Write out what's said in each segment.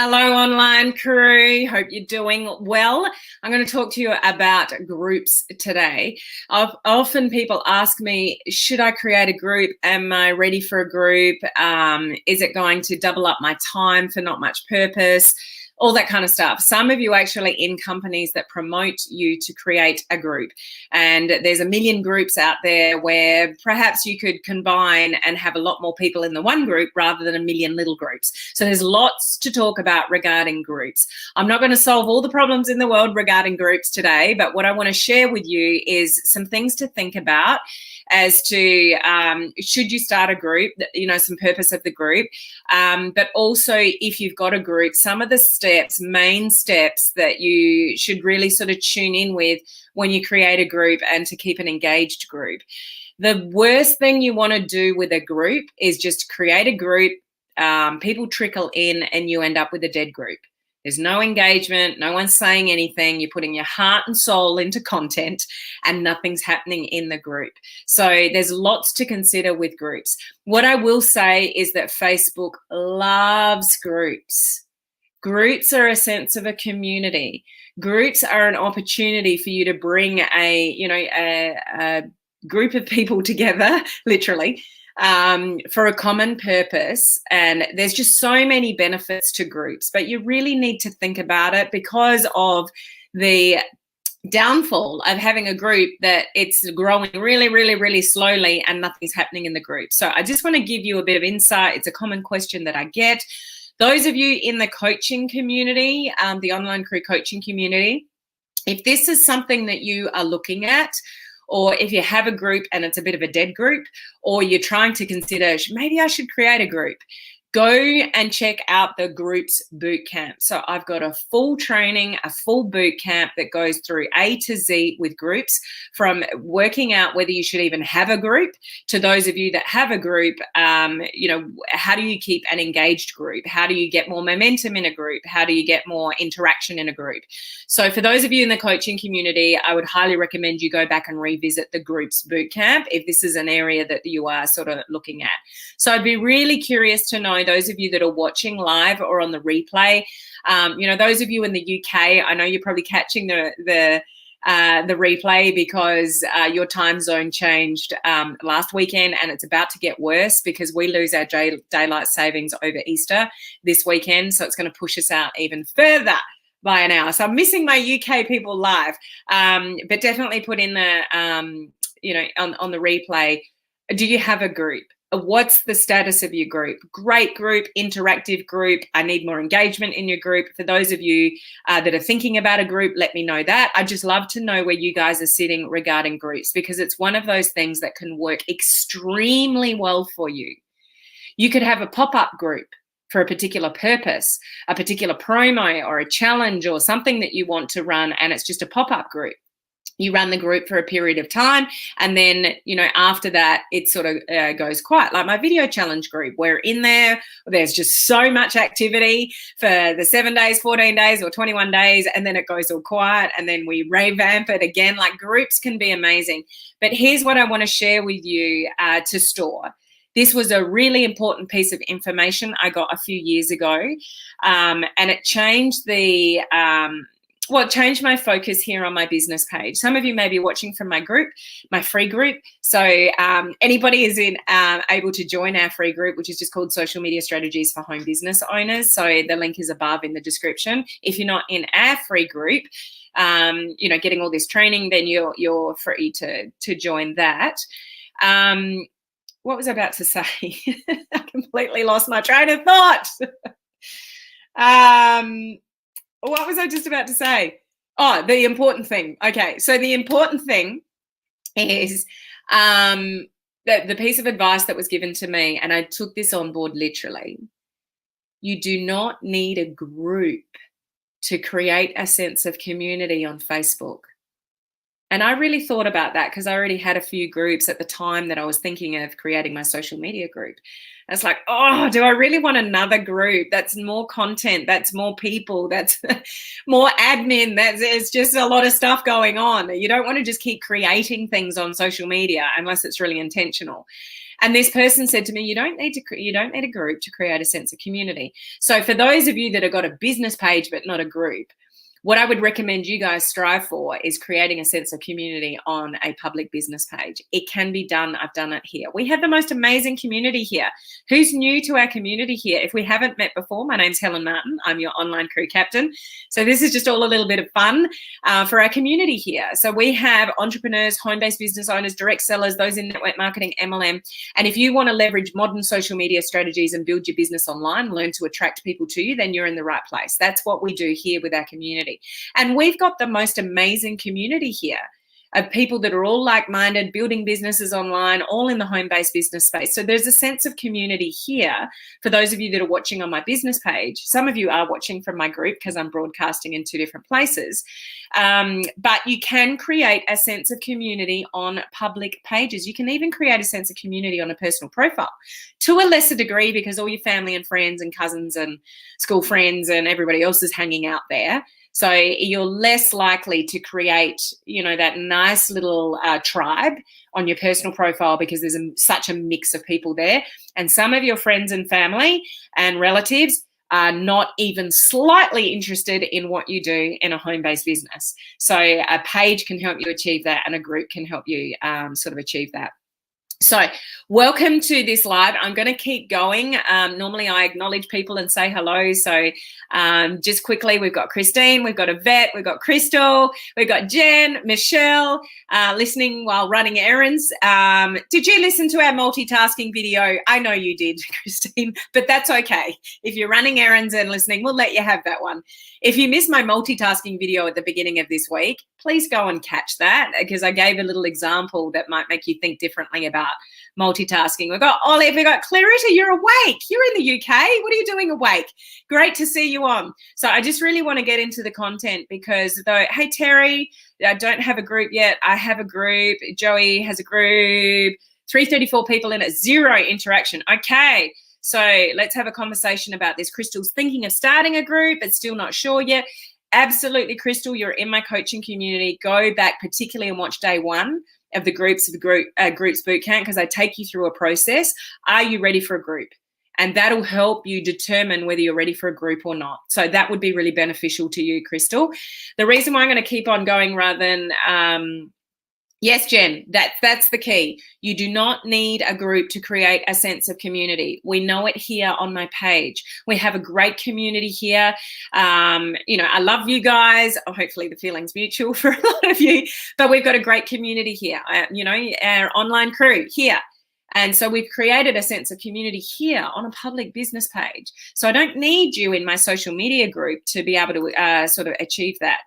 Hello, online crew. Hope you're doing well. I'm going to talk to you about groups today. Often people ask me, should I create a group? Am I ready for a group? Is it going to double up my time for not much purpose? All that kind of stuff. Some of you actually in companies that promote you to create a group. And there's a million groups out there where perhaps you could combine and have a lot more people in the one group rather than a million little groups. So there's lots to talk about regarding groups. I'm not going to solve all the problems in the world regarding groups today, but what I want to share with you is some things to think about as to should you start a group, some purpose of the group, but also if you've got a group, some of the main steps that you should really sort of tune in with when you create a group and to keep an engaged group. The worst thing you want to do with a group is just create a group, people trickle in and you end up with a dead group. There's no engagement, no one's saying anything, you're putting your heart and soul into content and nothing's happening in the group. So there's lots to consider with groups. What I will say is that Facebook loves groups. Groups are a sense of a community. Groups are an opportunity for you to bring a group of people together, literally, for a common purpose. And there's just so many benefits to groups, but you really need to think about it because of the downfall of having a group that it's growing really, really, really slowly and nothing's happening in the group. So I just want to give you a bit of insight. It's a common question that I get. Those of you in the coaching community, the online crew coaching community, if this is something that you are looking at, or if you have a group and it's a bit of a dead group, or you're trying to consider, maybe I should create a group, go and check out the Groups Bootcamp. So I've got a full training, a full bootcamp that goes through A to Z with groups, from working out whether you should even have a group to those of you that have a group, how do you keep an engaged group? How do you get more momentum in a group? How do you get more interaction in a group? So for those of you in the coaching community, I would highly recommend you go back and revisit the Groups Bootcamp if this is an area that you are sort of looking at. So I'd be really curious to know, those of you that are watching live or on the replay, those of you in the UK, I know you're probably catching the replay because your time zone changed last weekend, and it's about to get worse because we lose our daylight savings over Easter this weekend. So it's going to push us out even further by an hour. So I'm missing my UK people live, but definitely put in the, on the replay, do you have a group? What's the status of your group? Great group, interactive group. I need more engagement in your group. For those of you that are thinking about a group, let me know that. I'd just love to know where you guys are sitting regarding groups, because it's one of those things that can work extremely well for you. You could have a pop-up group for a particular purpose, a particular promo or a challenge or something that you want to run, and it's just a pop-up group. You run the group for a period of time, and then, after that, it sort of goes quiet. Like my video challenge group, we're in there. There's just so much activity for the 7 days, 14 days, or 21 days, and then it goes all quiet, and then we revamp it again. Like, groups can be amazing. But here's what I want to share with you to store. This was a really important piece of information I got a few years ago, and it changed it changed my focus here on my business page. Some of you may be watching from my group, my free group. So anybody is able to join our free group, which is just called Social Media Strategies for Home Business Owners. So the link is above in the description. If you're not in our free group, getting all this training, then you're free to join that. What was I about to say? I completely lost my train of thought. What was I just about to say? Oh, the important thing. Okay, so the important thing is the piece of advice that was given to me, and I took this on board literally. You do not need a group to create a sense of community on Facebook. And I really thought about that because I already had a few groups at the time that I was thinking of creating my social media group. And it's like, oh, do I really want another group? That's more content, that's more people, that's more admin, there's just a lot of stuff going on. You don't want to just keep creating things on social media unless it's really intentional. And this person said to me, you don't need a group to create a sense of community. So for those of you that have got a business page but not a group, what I would recommend you guys strive for is creating a sense of community on a public business page. It can be done. I've done it here. We have the most amazing community here. Who's new to our community here? If we haven't met before, my name's Helen Martin. I'm your online crew captain. So this is just all a little bit of fun for our community here. So we have entrepreneurs, home-based business owners, direct sellers, those in network marketing, MLM. And if you want to leverage modern social media strategies and build your business online, learn to attract people to you, then you're in the right place. That's what we do here with our community. And we've got the most amazing community here of people that are all like-minded, building businesses online, all in the home-based business space. So there's a sense of community here for those of you that are watching on my business page. Some of you are watching from my group because I'm broadcasting in 2 different places. But you can create a sense of community on public pages. You can even create a sense of community on a personal profile to a lesser degree because all your family and friends and cousins and school friends and everybody else is hanging out there. So you're less likely to create, that nice little tribe on your personal profile because there's such a mix of people there. And some of your friends and family and relatives are not even slightly interested in what you do in a home-based business. So a page can help you achieve that and a group can help you sort of achieve that. So welcome to this live. I'm going to keep going. Normally I acknowledge people and say hello. So just quickly, we've got Christine, we've got Yvette, we've got Crystal, we've got Jen, Michelle, listening while running errands. Did you listen to our multitasking video? I know you did, Christine, but that's okay. If you're running errands and listening, we'll let you have that one. If you missed my multitasking video at the beginning of this week, please go and catch that because I gave a little example that might make you think differently about multitasking. We've got Olive, we've got Clarita, you're awake. You're in the UK. What are you doing awake? Great to see you on. So I just really want to get into the content because hey, Terry, I don't have a group yet. I have a group. Joey has a group. 334 people in it, 0 interaction. Okay. So let's have a conversation about this. Crystal's thinking of starting a group, but still not sure yet. Absolutely, Crystal, you're in my coaching community. Go back particularly and watch day 1 of the groups bootcamp because I take you through a process. Are you ready for a group? And that'll help you determine whether you're ready for a group or not. So that would be really beneficial to you, Crystal. The reason why I'm going to keep on going rather than yes, Jen, that's the key. You do not need a group to create a sense of community. We know it here on my page. We have a great community here. I love you guys. Hopefully the feeling's mutual for a lot of you, but we've got a great community here. Our online crew here. And so we've created a sense of community here on a public business page. So I don't need you in my social media group to be able to sort of achieve that.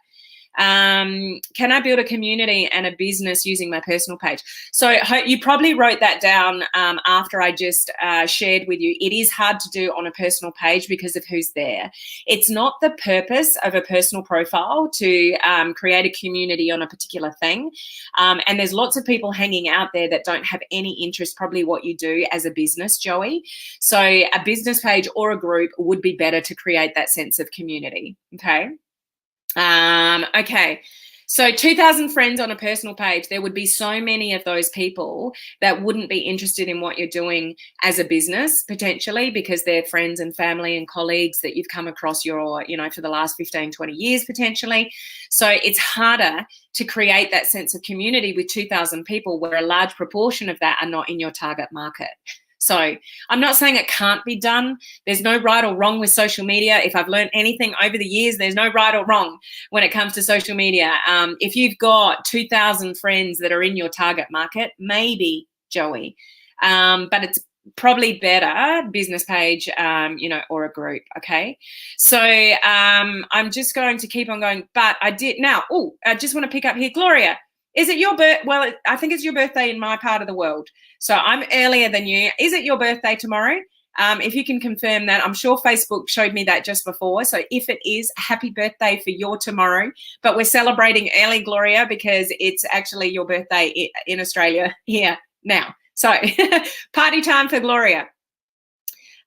Can I build a community and a business using my personal page? So you probably wrote that down after I just shared with you. It is hard to do on a personal page because of who's there. It's not the purpose of a personal profile to create a community on a particular thing. And there's lots of people hanging out there that don't have any interest, probably what you do as a business, Joey. So a business page or a group would be better to create that sense of community, okay? Okay, so 2,000 friends on a personal page, there would be so many of those people that wouldn't be interested in what you're doing as a business, potentially, because they're friends and family and colleagues that you've come across for the last 15, 20 years, potentially. So it's harder to create that sense of community with 2,000 people where a large proportion of that are not in your target market. So I'm not saying it can't be done. There's no right or wrong with social media. If I've learned anything over the years, there's no right or wrong when it comes to social media. If you've got 2,000 friends that are in your target market, maybe, Joey, but it's probably better business page, or a group. Okay. So I'm just going to keep on going, but I just want to pick up here. Gloria, is it your birth? Well, I think it's your birthday in my part of the world. So I'm earlier than you. Is it your birthday tomorrow? If you can confirm that, I'm sure Facebook showed me that just before. So if it is, happy birthday for your tomorrow. But we're celebrating early, Gloria, because it's actually your birthday in Australia here now. So party time for Gloria.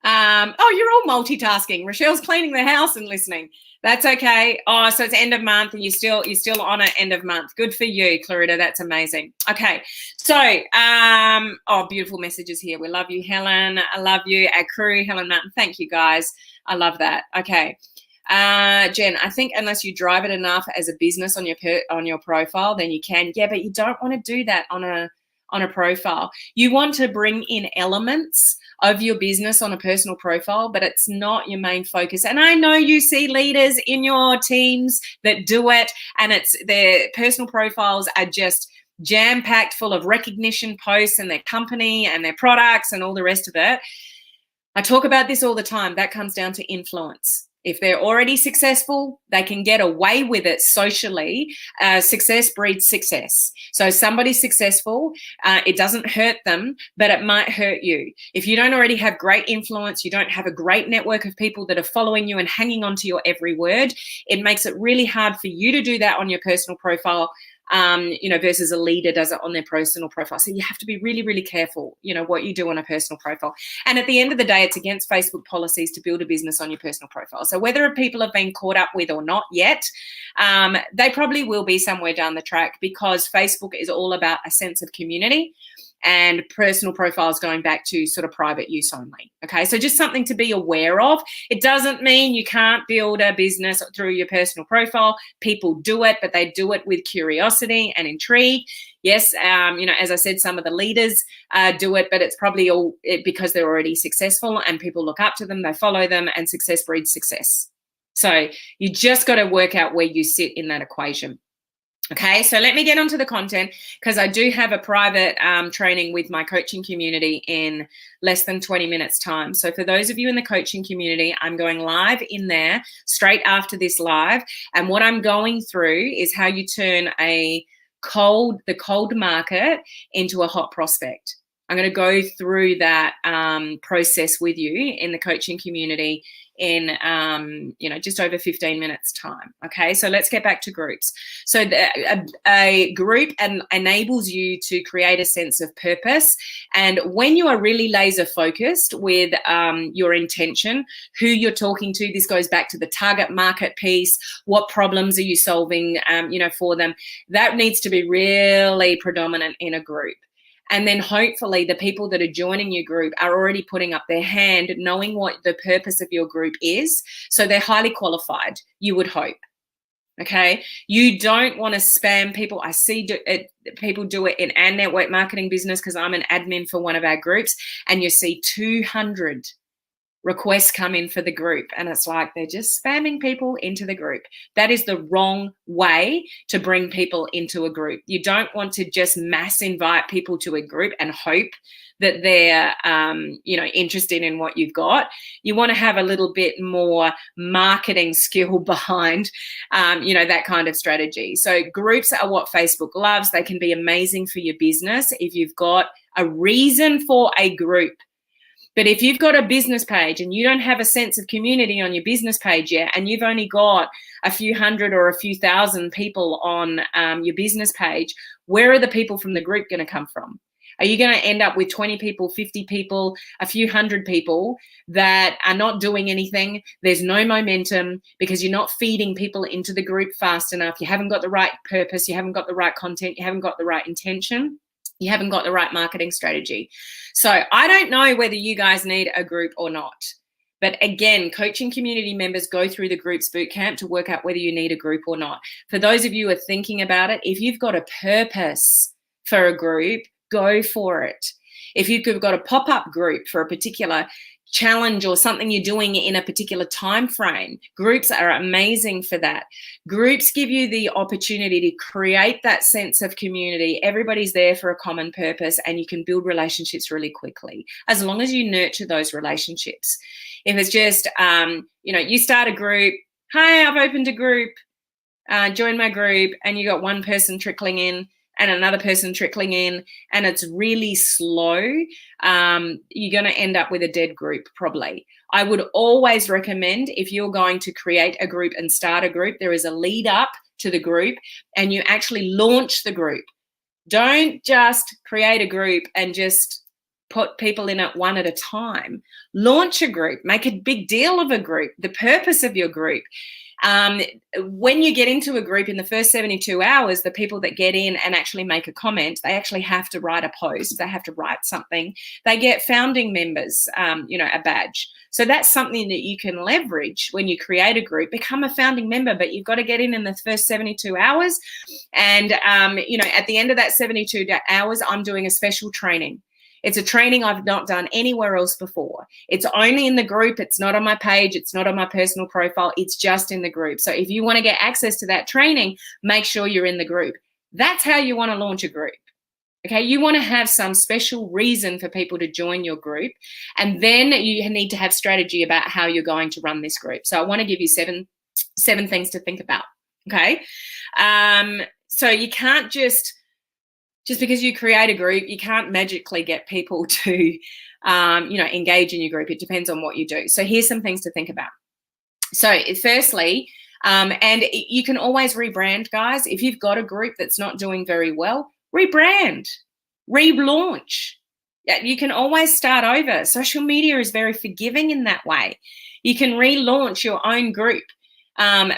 Oh, you're all multitasking. Rochelle's cleaning the house and listening. That's okay. Oh, so it's end of month and you're still on it end of month. Good for you, Clarita. That's amazing. Okay. So, oh, beautiful messages here. We love you, Helen. I love you. Our crew, Helen Martin. Thank you, guys. I love that. Okay. Jen, I think unless you drive it enough as a business on your profile, then you can. Yeah, but you don't want to do that on a profile. You want to bring in elements of your business on a personal profile, but it's not your main focus. And I know you see leaders in your teams that do it, and their personal profiles are just jam-packed full of recognition posts and their company and their products and all the rest of it. I talk about this all the time. That comes down to influence. If they're already successful, they can get away with it socially. Success breeds success. So somebody's successful, it doesn't hurt them, but it might hurt you. If you don't already have great influence, you don't have a great network of people that are following you and hanging on to your every word, it makes it really hard for you to do that on your personal profile, versus a leader does it on their personal profile. So you have to be really, really careful, what you do on a personal profile. And at the end of the day, it's against Facebook policies to build a business on your personal profile. So whether people have been caught up with or not yet, they probably will be somewhere down the track, because Facebook is all about a sense of community, and personal profiles going back to sort of private use only. Okay, so just something to be aware of. It doesn't mean you can't build a business through your personal profile. People do it, but they do it with curiosity and intrigue. Yes, as I said, some of the leaders do it, but it's probably all because they're already successful and people look up to them, they follow them, and success breeds success. So you just got to work out where you sit in that equation. Okay, so let me get onto the content, because I do have a private training with my coaching community in less than 20 minutes time. So for those of you in the coaching community, I'm going live in there straight after this live. And what I'm going through is how you turn the cold market into a hot prospect. I'm going to go through that process with you in the coaching community in just over 15 minutes time. Okay, so let's get back to groups. So a group enables you to create a sense of purpose, and when you are really laser focused with your intention, who you're talking to, this goes back to the target market piece. What problems are you solving for them? That needs to be really predominant in a group. And then hopefully the people that are joining your group are already putting up their hand, knowing what the purpose of your group is. So they're highly qualified, you would hope. Okay, you don't want to spam people. I see people do it in our network marketing business, because I'm an admin for one of our groups, and you see 200 requests come in for the group, and it's like they're just spamming people into the group. That is the wrong way to bring people into a group. You don't want to just mass invite people to a group and hope that they're interested in what you've got. You want to have a little bit more marketing skill behind that kind of strategy. So groups are what Facebook loves. They can be amazing for your business if you've got a reason for a group. But if you've got a business page and you don't have a sense of community on your business page yet, and you've only got a few hundred or a few thousand people on your business page, where are the people from the group going to come from? Are you going to end up with 20 people, 50 people, a few hundred people that are not doing anything? There's no momentum because you're not feeding people into the group fast enough. You haven't got the right purpose. You haven't got the right content. You haven't got the right intention. You haven't got the right marketing strategy. So I don't know whether you guys need a group or not. But again, coaching community members go through the groups bootcamp to work out whether you need a group or not. For those of you who are thinking about it, if you've got a purpose for a group, go for it. If you've got a pop-up group for a particular challenge or something you're doing in a particular time frame, groups are amazing for that. Groups give you the opportunity to create that sense of community. Everybody's there for a common purpose, and you can build relationships really quickly as long as you nurture those relationships. If it's just you start a group, hi, I've opened a group, join my group, and you got one person trickling in and another person trickling in, and it's really slow, you're going to end up with a dead group probably. I would always recommend, if you're going to create a group and start a group, there is a lead up to the group and you actually launch the group. Don't just create a group and just put people in it one at a time. Launch a group, make a big deal of a group, the purpose of your group. When you get into a group in the first 72 hours, the people that get in and actually make a comment, they actually have to write a post. They have to write something. They get founding members, a badge. So that's something that you can leverage when you create a group. Become a founding member, but you've got to get in the first 72 hours. And, at the end of that 72 hours, I'm doing a special training. It's a training I've not done anywhere else before. It's only in the group. It's not on my page. It's not on my personal profile. It's just in the group. So if you want to get access to that training, make sure you're in the group. That's how you want to launch a group. Okay, you want to have some special reason for people to join your group, and then you need to have strategy about how you're going to run this group. So I want to give you seven things to think about. Okay, so you can't just because you create a group, you can't magically get people to, engage in your group. It depends on what you do. So here's some things to think about. So firstly, and you can always rebrand, guys. If you've got a group that's not doing very well, rebrand, relaunch. You can always start over. Social media is very forgiving in that way. You can relaunch your own group.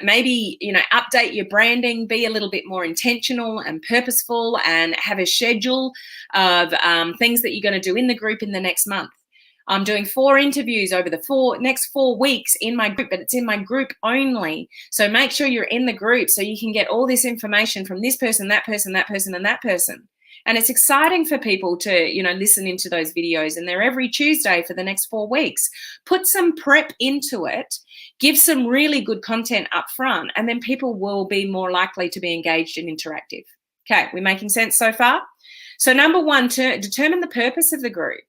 Maybe, update your branding, be a little bit more intentional and purposeful, and have a schedule of things that you're going to do in the group in the next month. I'm doing 4 interviews over the next 4 weeks in my group, but it's in my group only. So make sure you're in the group so you can get all this information from this person, that person, that person, and that person. And it's exciting for people to, listen into those videos, and they're every Tuesday for the next 4 weeks. Put some prep into it, give some really good content up front, and then people will be more likely to be engaged and interactive. Okay, we making sense so far? So number 1, to determine the purpose of the group.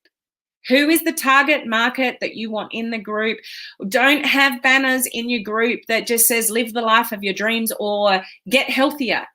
Who is the target market that you want in the group? Don't have banners in your group that just says live the life of your dreams or get healthier.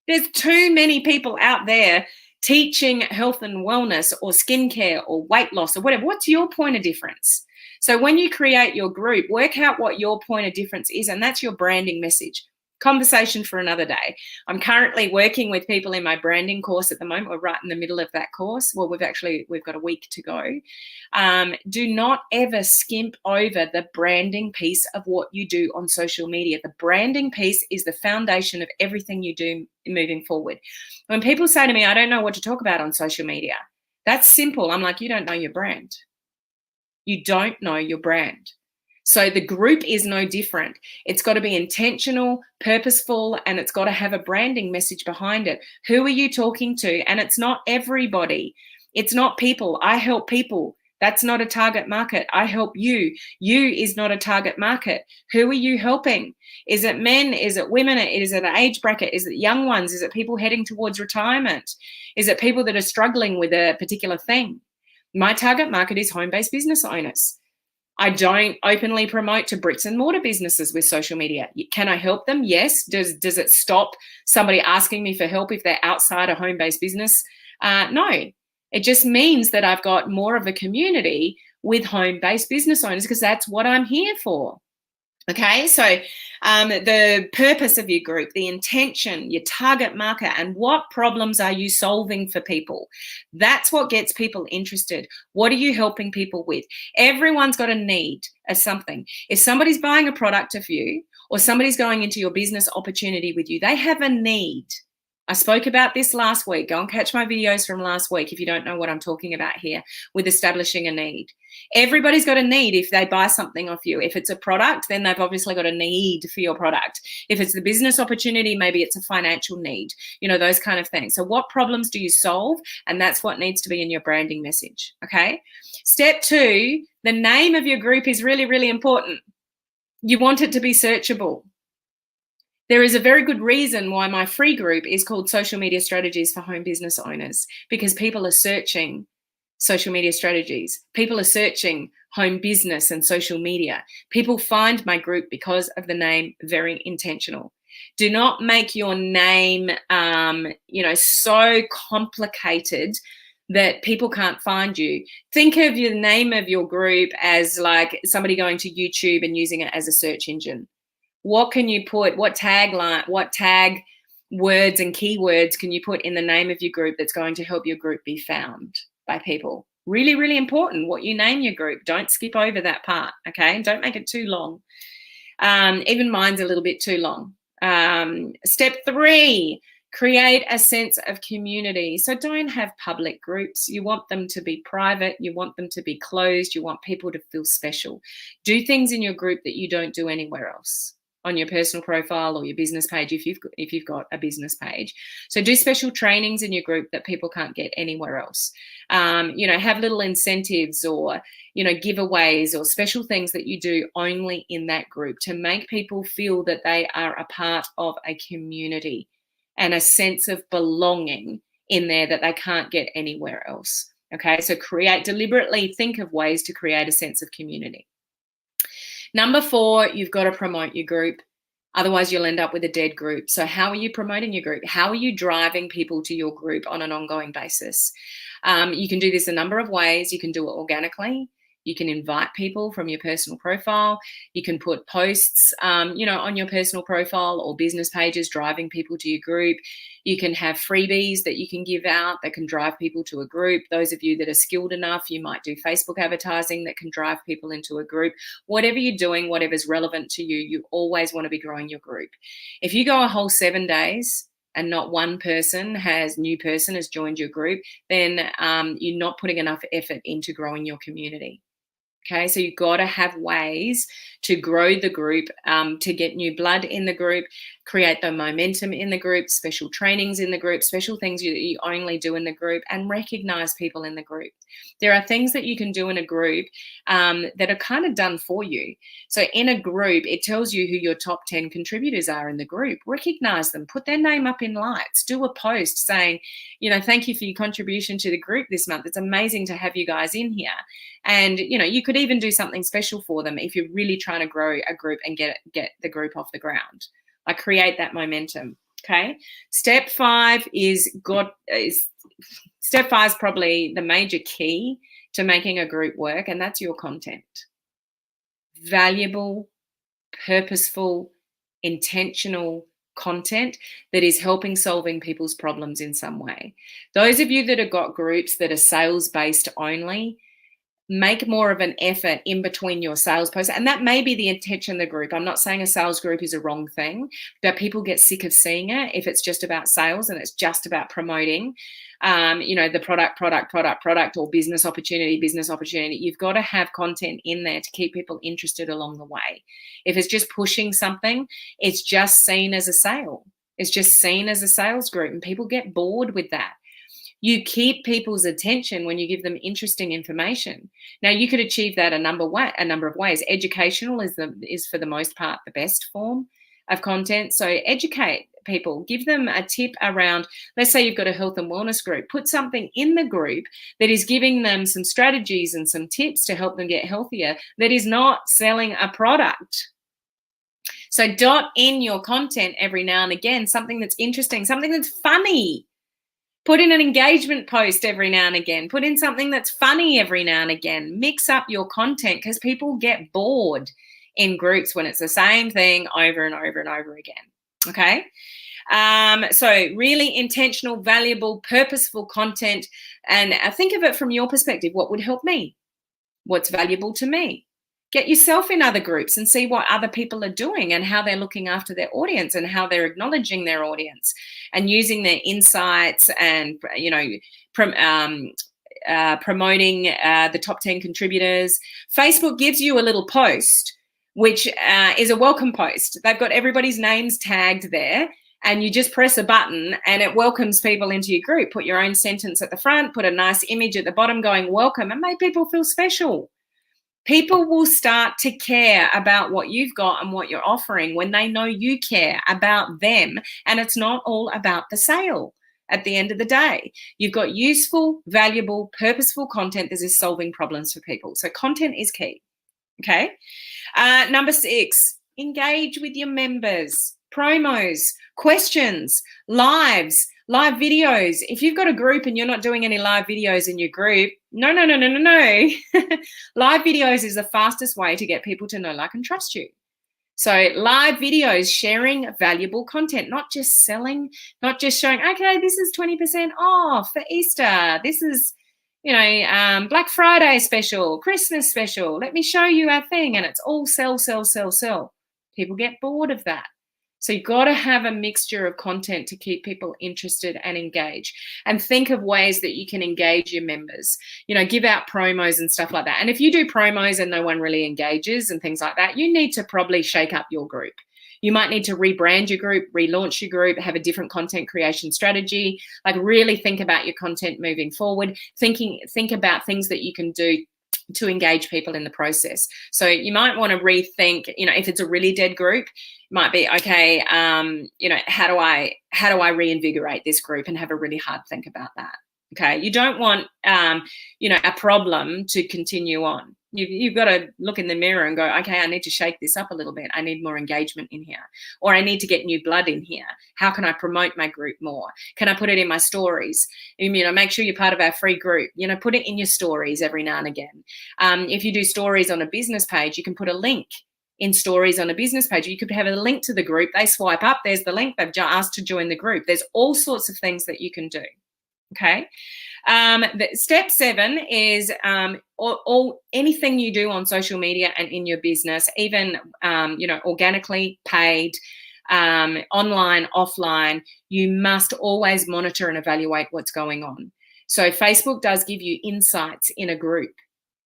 There's too many people out there teaching health and wellness or skincare or weight loss or whatever. What's your point of difference? So when you create your group, work out what your point of difference is, and that's your branding message. Conversation for another day. I'm currently working with people in my branding course at the moment. We're right in the middle of that course. Well, we've got a week to go. Do not ever skimp over the branding piece of what you do on social media. The branding piece is the foundation of everything you do moving forward. When people say to me, I don't know what to talk about on social media, that's simple. I'm like, you don't know your brand. You don't know your brand. So the group is no different. It's got to be intentional, purposeful, and it's got to have a branding message behind it. Who are you talking to? And it's not everybody. It's not people. I help people. That's not a target market. I help you. You is not a target market. Who are you helping? Is it men? Is it women? Is it an age bracket? Is it young ones? Is it people heading towards retirement? Is it people that are struggling with a particular thing? My target market is home-based business owners. I don't openly promote to bricks and mortar businesses with social media. Can I help them? Yes. Does it stop somebody asking me for help if they're outside a home-based business? No. It just means that I've got more of a community with home-based business owners because that's what I'm here for. Okay, so the purpose of your group, the intention, your target market, and what problems are you solving for people? That's what gets people interested. What are you helping people with? Everyone's got a need of something. If somebody's buying a product of you or somebody's going into your business opportunity with you, they have a need. I spoke about this last week. Go and catch my videos from last week if you don't know what I'm talking about here with establishing a need. Everybody's got a need if they buy something off you. If it's a product, then they've obviously got a need for your product. If it's the business opportunity, maybe it's a financial need, those kind of things. So what problems do you solve? And that's what needs to be in your branding message, okay? Step 2, the name of your group is really, really important. You want it to be searchable. There is a very good reason why my free group is called Social Media Strategies for Home Business Owners, because people are searching social media strategies. People are searching home business and social media. People find my group because of the name Very Intentional. Do not make your name, so complicated that people can't find you. Think of your name of your group as like somebody going to YouTube and using it as a search engine. What can you put, what tag words and keywords can you put in the name of your group that's going to help your group be found by people? Really, really important what you name your group. Don't skip over that part, okay? And don't make it too long. Even mine's a little bit too long. Step 3, create a sense of community. So don't have public groups. You want them to be private. You want them to be closed. You want people to feel special. Do things in your group that you don't do anywhere else, on your personal profile or your business page if you've got a business page. So do special trainings in your group that people can't get anywhere else. Have little incentives or, giveaways or special things that you do only in that group to make people feel that they are a part of a community and a sense of belonging in there that they can't get anywhere else. Okay, so deliberately think of ways to create a sense of community. Number 4, you've got to promote your group. Otherwise, you'll end up with a dead group. So how are you promoting your group? How are you driving people to your group on an ongoing basis? You can do this a number of ways. You can do it organically. You can invite people from your personal profile. You can put posts, on your personal profile or business pages driving people to your group. You can have freebies that you can give out that can drive people to a group. Those of you that are skilled enough, you might do Facebook advertising that can drive people into a group. Whatever you're doing, whatever's relevant to you, you always want to be growing your group. If you go a whole 7 days and not one new person has joined your group, then you're not putting enough effort into growing your community. Okay, so you've got to have ways to grow the group, to get new blood in the group, create the momentum in the group, special trainings in the group, special things you only do in the group, and recognize people in the group. There are things that you can do in a group that are kind of done for you. So in a group, it tells you who your top 10 contributors are in the group. Recognize them, put their name up in lights, do a post saying, thank you for your contribution to the group this month. It's amazing to have you guys in here. And, you could even do something special for them if you're really trying to grow a group and get the group off the ground. Like create that momentum. Okay. Step 5 is probably the major key to making a group work, and that's your content. Valuable, purposeful, intentional content that is helping solving people's problems in some way. Those of you that have got groups that are sales-based only, make more of an effort in between your sales posts. And that may be the intention of the group. I'm not saying a sales group is a wrong thing, but people get sick of seeing it if it's just about sales and it's just about promoting, the product or business opportunity. You've got to have content in there to keep people interested along the way. If it's just pushing something, it's just seen as a sale. It's just seen as a sales group, and people get bored with that. You keep people's attention when you give them interesting information. Now, you could achieve that a number of ways. Educational is for the most part the best form of content. So educate people, give them a tip around, let's say you've got a health and wellness group, put something in the group that is giving them some strategies and some tips to help them get healthier that is not selling a product. So dot in your content every now and again, something that's interesting, something that's funny. Put in an engagement post every now and again. Put in something that's funny every now and again. Mix up your content because people get bored in groups when it's the same thing over and over and over again. Okay? So really intentional, valuable, purposeful content. And think of it from your perspective. What would help me? What's valuable to me? Get yourself in other groups and see what other people are doing and how they're looking after their audience and how they're acknowledging their audience and using their insights and, promoting the top 10 contributors. Facebook gives you a little post, which is a welcome post. They've got everybody's names tagged there, and you just press a button and it welcomes people into your group. Put your own sentence at the front, put a nice image at the bottom going welcome, and make people feel special. People will start to care about what you've got and what you're offering when they know you care about them, and it's not all about the sale at the end of the day. You've got useful, valuable, purposeful content that is solving problems for people. So content is key, okay? Number 6, engage with your members. Promos, questions, live videos. If you've got a group and you're not doing any live videos in your group, no. Live videos is the fastest way to get people to know, like, and trust you. So live videos, sharing valuable content, not just selling, not just showing, okay, this is 20% off for Easter. This is, Black Friday special, Christmas special, let me show you our thing. And it's all sell, sell, sell, sell. People get bored of that. So you've got to have a mixture of content to keep people interested and engaged, and think of ways that you can engage your members, give out promos and stuff like that. And if you do promos and no one really engages and things like that, you need to probably shake up your group. You might need to rebrand your group, relaunch your group, have a different content creation strategy, like really think about your content moving forward, think about things that you can do to engage people in the process. So you might want to rethink, if it's a really dead group, it might be, okay, how do I reinvigorate this group, and have a really hard think about that. Okay. You don't want, a problem to continue on. You've got to look in the mirror and go, okay, I need to shake this up a little bit. I need more engagement in here, or I need to get new blood in here. How can I promote my group more? Can I put it in my stories? Make sure you're part of our free group. Put it in your stories every now and again. If you do stories on a business page, you can put a link in stories on a business page. You could have a link to the group. They swipe up, there's the link. They've asked to join the group. There's all sorts of things that you can do. Okay. Step 7 is anything you do on social media and in your business, even organically, paid, online, offline, you must always monitor and evaluate what's going on. So Facebook does give you insights in a group.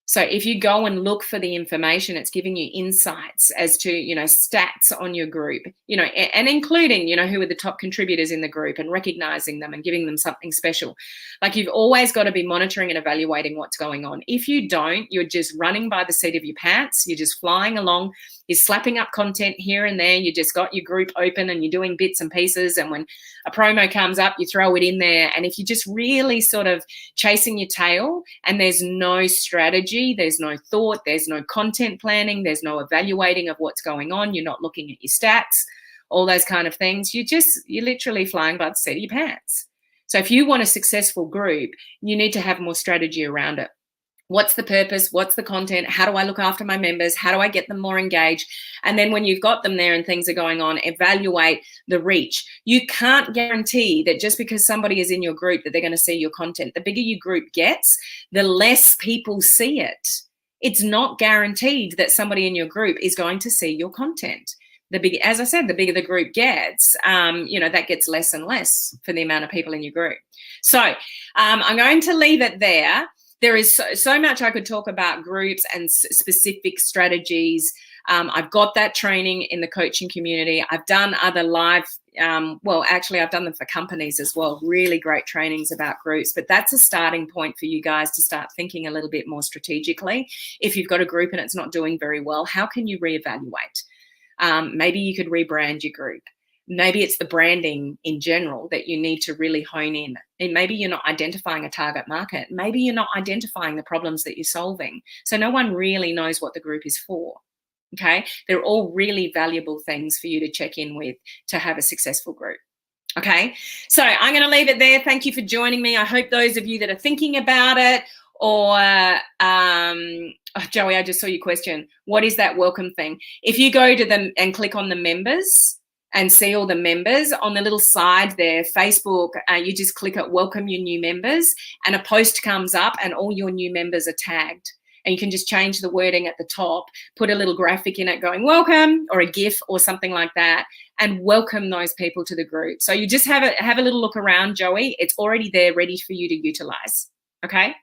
So if you go and look for the information, it's giving you insights as to, stats on your group, and including, who are the top contributors in the group, and recognizing them and giving them something special. Like, you've always got to be monitoring and evaluating what's going on. If you don't, you're just running by the seat of your pants. You're just flying along. You're slapping up content here and there. You just got your group open and you're doing bits and pieces. And when a promo comes up, you throw it in there. And if you're just really sort of chasing your tail and there's no strategy, there's no thought, there's no content planning, there's no evaluating of what's going on, you're not looking at your stats, all those kind of things, you're literally flying by the seat of your pants. So if you want a successful group, you need to have more strategy around it. What's the purpose? What's the content? How do I look after my members? How do I get them more engaged? And then when you've got them there and things are going on, evaluate the reach. You can't guarantee that just because somebody is in your group that they're going to see your content. The bigger your group gets, the less people see it. It's not guaranteed that somebody in your group is going to see your content. As I said, the bigger the group gets, that gets less and less for the amount of people in your group. So I'm going to leave it there. There is so much I could talk about groups and specific strategies. I've got that training in the coaching community. I've done other live, I've done them for companies as well, really great trainings about groups. But that's a starting point for you guys to start thinking a little bit more strategically. If you've got a group and it's not doing very well, how can you reevaluate? Maybe you could rebrand your group. Maybe it's the branding in general that you need to really hone in. And maybe you're not identifying a target market. Maybe you're not identifying the problems that you're solving. So no one really knows what the group is for. Okay. They're all really valuable things for you to check in with to have a successful group. Okay. So I'm going to leave it there. Thank you for joining me. I hope those of you that are thinking about it, or Joey, I just saw your question. What is that welcome thing? If you go to them and click on the members and see all the members on the little side there, Facebook, you just click it, welcome your new members, and a post comes up and all your new members are tagged. And you can just change the wording at the top, put a little graphic in it going welcome, or a GIF or something like that, and welcome those people to the group. So you just have a little look around, Joey. It's already there ready for you to utilize. Okay,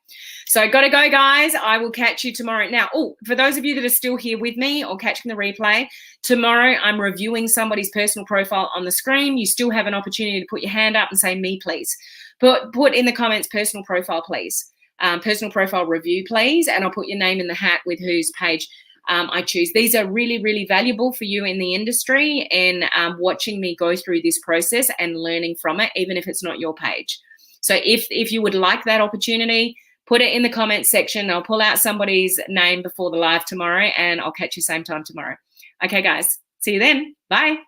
so got to go, guys. I will catch you tomorrow. Now, for those of you that are still here with me or catching the replay, tomorrow I'm reviewing somebody's personal profile on the screen. You still have an opportunity to put your hand up and say me, please. Put in the comments personal profile, please. Personal profile review, please. And I'll put your name in the hat with whose page I choose. These are really, really valuable for you in the industry and watching me go through this process and learning from it, even if it's not your page. So if you would like that opportunity, put it in the comments section. I'll pull out somebody's name before the live tomorrow, and I'll catch you same time tomorrow. Okay, guys. See you then. Bye.